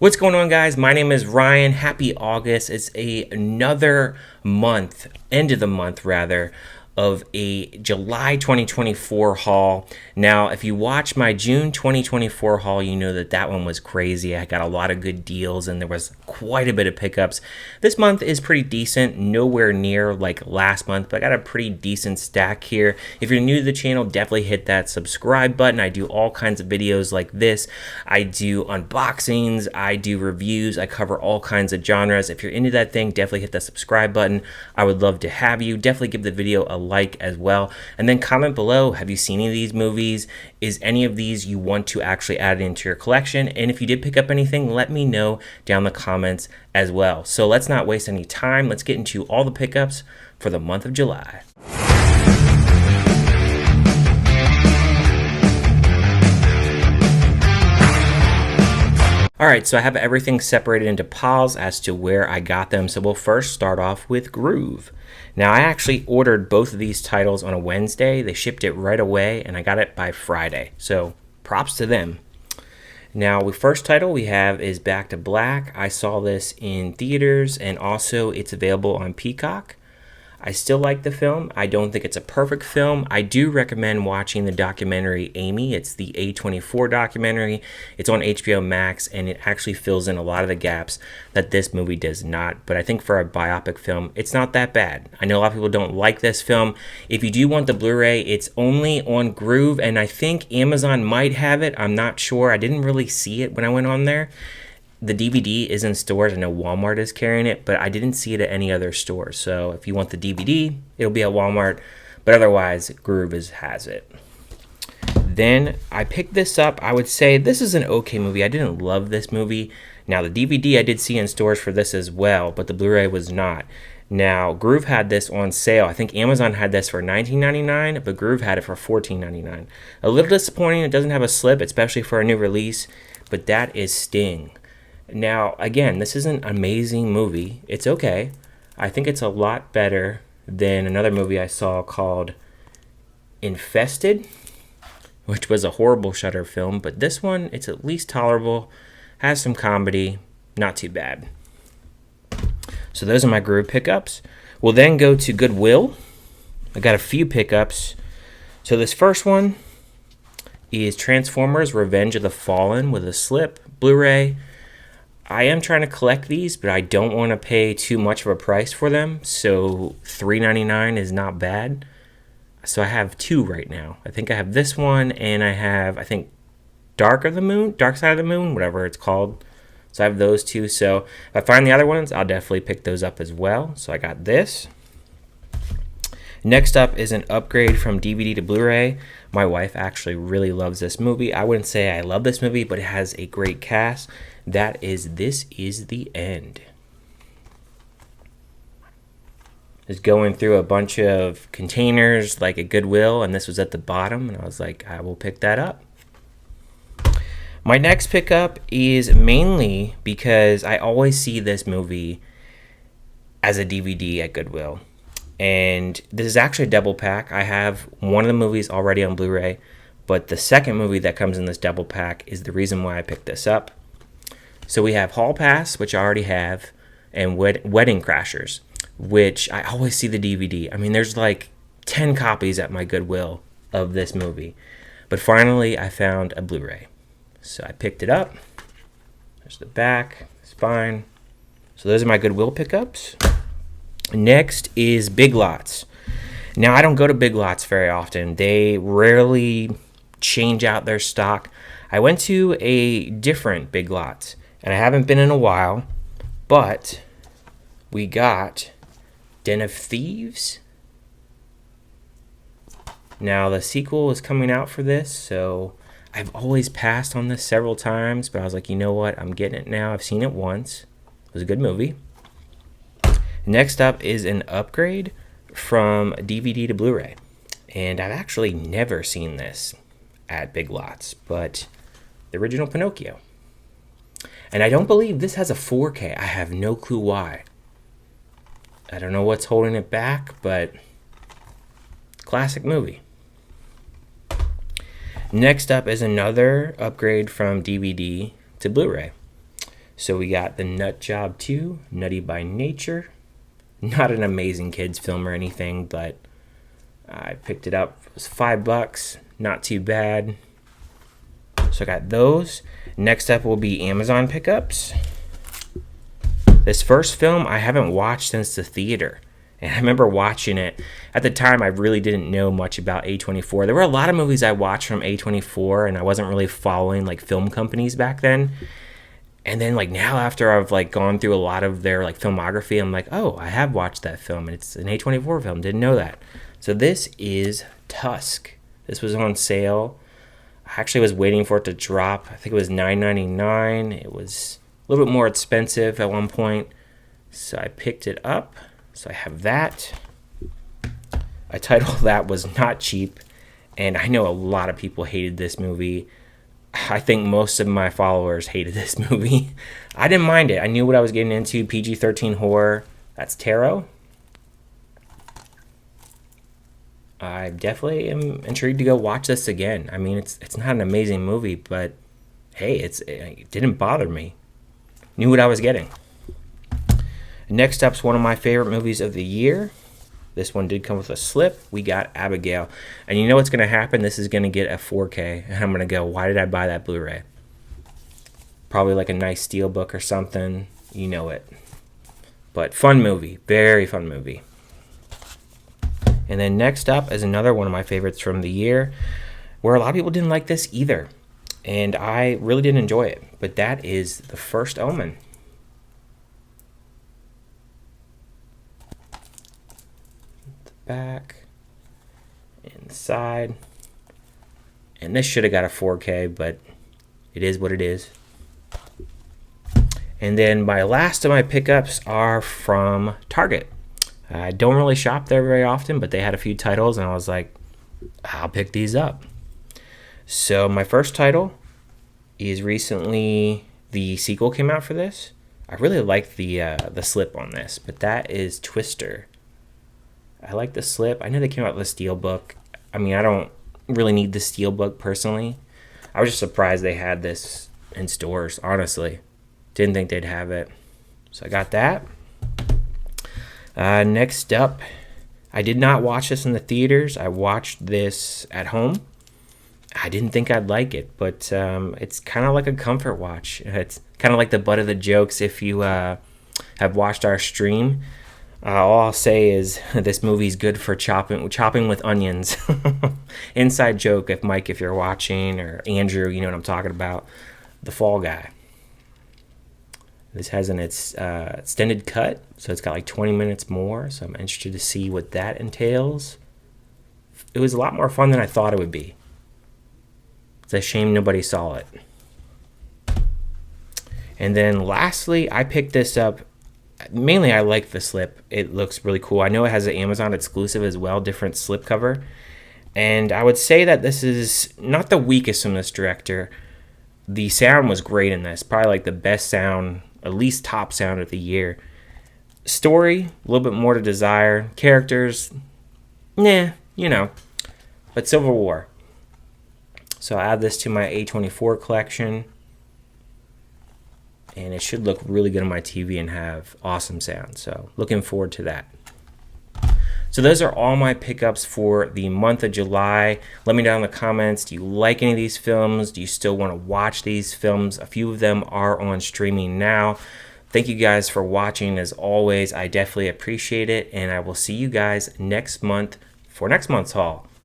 What's going on, guys? My name is Ryan. Happy August. It's another month, end of the month rather, of a July 2024 haul. Now, if you watch my June 2024 haul, you know that one was crazy. I got a lot of good deals and there was quite a bit of pickups. This month is pretty decent, nowhere near like last month, but I got a pretty decent stack here. If you're new to the channel, definitely hit that subscribe button. I do all kinds of videos like this. I do unboxings, I do reviews, I cover all kinds of genres. If you're into that thing, definitely hit that subscribe button. I would love to have you. Definitely give the video a like as well, and then comment below, have you seen any of these movies? Is any of these you want to actually add into your collection? And if you did pick up anything, let me know down in the comments as well. So let's not waste any time. Let's get into all the pickups for the month of July. Alright, so I have everything separated into piles as to where I got them. So we'll first start off with Groove. Now, I actually ordered both of these titles on a Wednesday. They shipped it right away, and I got it by Friday. So props to them. Now, the first title we have is Back to Black. I saw this in theaters, and also it's available on Peacock. I still like the film. I don't think it's a perfect film. I do recommend watching the documentary Amy. It's the A24 documentary. It's on HBO Max, and it actually fills in a lot of the gaps that this movie does not. But I think for a biopic film, it's not that bad. I know a lot of people don't like this film. If you do want the Blu-ray, it's only on Groove, and I think Amazon might have it. I'm not sure. I didn't really see it when I went on there. The DVD is in stores. I know Walmart is carrying it, but I didn't see it at any other store. So if you want the DVD, it'll be at Walmart, but otherwise, Groove has it. Then I picked this up. I would say this is an okay movie. I didn't love this movie. Now, the DVD I did see in stores for this as well, but the Blu-ray was not. Now, Groove had this on sale. I think Amazon had this for $19.99, but Groove had it for $14.99. A little disappointing. It doesn't have a slip, especially for a new release, but that is Sting. Now, again, this is an amazing movie. It's okay. I think it's a lot better than another movie I saw called Infested, which was a horrible Shudder film. But this one, it's at least tolerable, has some comedy, not too bad. So those are my Groove pickups. We'll then go to Goodwill. I got a few pickups. So this first one is Transformers Revenge of the Fallen with a slip, Blu-ray. I am trying to collect these, but I don't want to pay too much of a price for them, so $3.99 is not bad. So I have two right now. I think I have this one, and I have, I think, Dark Side of the Moon, whatever it's called. So I have those two. So if I find the other ones, I'll definitely pick those up as well. So I got this. Next up is an upgrade from DVD to Blu-ray. My wife actually really loves this movie. I wouldn't say I love this movie, but it has a great cast. That is This Is the End. Just going through a bunch of containers like a Goodwill, and this was at the bottom, and I was like, I will pick that up. My next pickup is mainly because I always see this movie as a DVD at Goodwill. And this is actually a double pack. I have one of the movies already on Blu-ray, but the second movie that comes in this double pack is the reason why I picked this up. So we have Hall Pass, which I already have, and Wedding Crashers, which I always see the DVD. I mean, there's like 10 copies at my Goodwill of this movie. But finally, I found a Blu-ray. So I picked it up. There's the back, spine. So those are my Goodwill pickups. Next is Big Lots. Now, I don't go to Big Lots very often. They rarely change out their stock. I went to a different Big Lots, and I haven't been in a while, but we got Den of Thieves. Now, the sequel is coming out for this, so I've always passed on this several times, but I was like, you know what? I'm getting it now. I've seen it once. It was a good movie. Next up is an upgrade from DVD to Blu-ray. And I've actually never seen this at Big Lots, but the original Pinocchio. And I don't believe this has a 4K. I have no clue why. I don't know what's holding it back, but classic movie. Next up is another upgrade from DVD to Blu-ray. So we got The Nut Job 2, Nutty by Nature. Not an amazing kids film or anything, but I picked it up. It was $5. Not too bad. So I got those. Next up will be Amazon pickups. This first film I haven't watched since the theater. And I remember watching it. At the time, I really didn't know much about A24. There were a lot of movies I watched from A24, and I wasn't really following like film companies back then. And then like now, after I've like gone through a lot of their like filmography, I'm like, oh, I have watched that film, and it's an A24 film. Didn't know that. So this is Tusk. This was on sale. I actually was waiting for it to drop. I think it was $9.99. It was a little bit more expensive at one point, so I picked it up. So I have that. A title that was not cheap, and I know a lot of people hated this movie. I think most of my followers hated this movie. I didn't mind it. I knew what I was getting into. PG-13 horror. That's Tarot. I definitely am intrigued to go watch this again. I mean, it's not an amazing movie, but hey, it didn't bother me. Knew what I was getting. Next up's one of my favorite movies of the year. This one did come with a slip. We got Abigail. And you know what's going to happen? This is going to get a 4K. And I'm going to go, why did I buy that Blu-ray? Probably like a nice steelbook or something. You know it. But fun movie. Very fun movie. And then next up is another one of my favorites from the year, where a lot of people didn't like this either. And I really didn't enjoy it. But that is The First Omen. Back and the side, and this should have got a 4K, but it is what it is. And then my last of my pickups are from Target. I don't really shop there very often, but they had a few titles, and I was like, I'll pick these up. So my first title is recently the sequel came out for this. I really like the slip on this, but that is Twister. I like the slip. I know they came out with a steelbook. I mean, I don't really need the steelbook personally. I was just surprised they had this in stores, honestly. Didn't think they'd have it. So I got that. Next up, I did not watch this in the theaters. I watched this at home. I didn't think I'd like it, but it's kind of like a comfort watch. It's kind of like the butt of the jokes if you have watched our stream. All I'll say is this movie's good for chopping with onions. Inside joke, if you're watching, or Andrew, you know what I'm talking about. The Fall Guy. This has an extended cut, so it's got like 20 minutes more. So I'm interested to see what that entails. It was a lot more fun than I thought it would be. It's a shame nobody saw it. And then lastly, I picked this up. Mainly, I like the slip. It looks really cool. I know it has an Amazon exclusive as well, different slip cover. And I would say that this is not the weakest from this director. The sound was great in this. Probably like the best sound, at least top sound of the year. Story, a little bit more to desire. Characters, you know. But Civil War. So I'll add this to my A24 collection. And it should look really good on my TV and have awesome sound. So looking forward to that. So those are all my pickups for the month of July. Let me know in the comments, do you like any of these films? Do you still want to watch these films? A few of them are on streaming now. Thank you guys for watching. As always, I definitely appreciate it. And I will see you guys next month for next month's haul.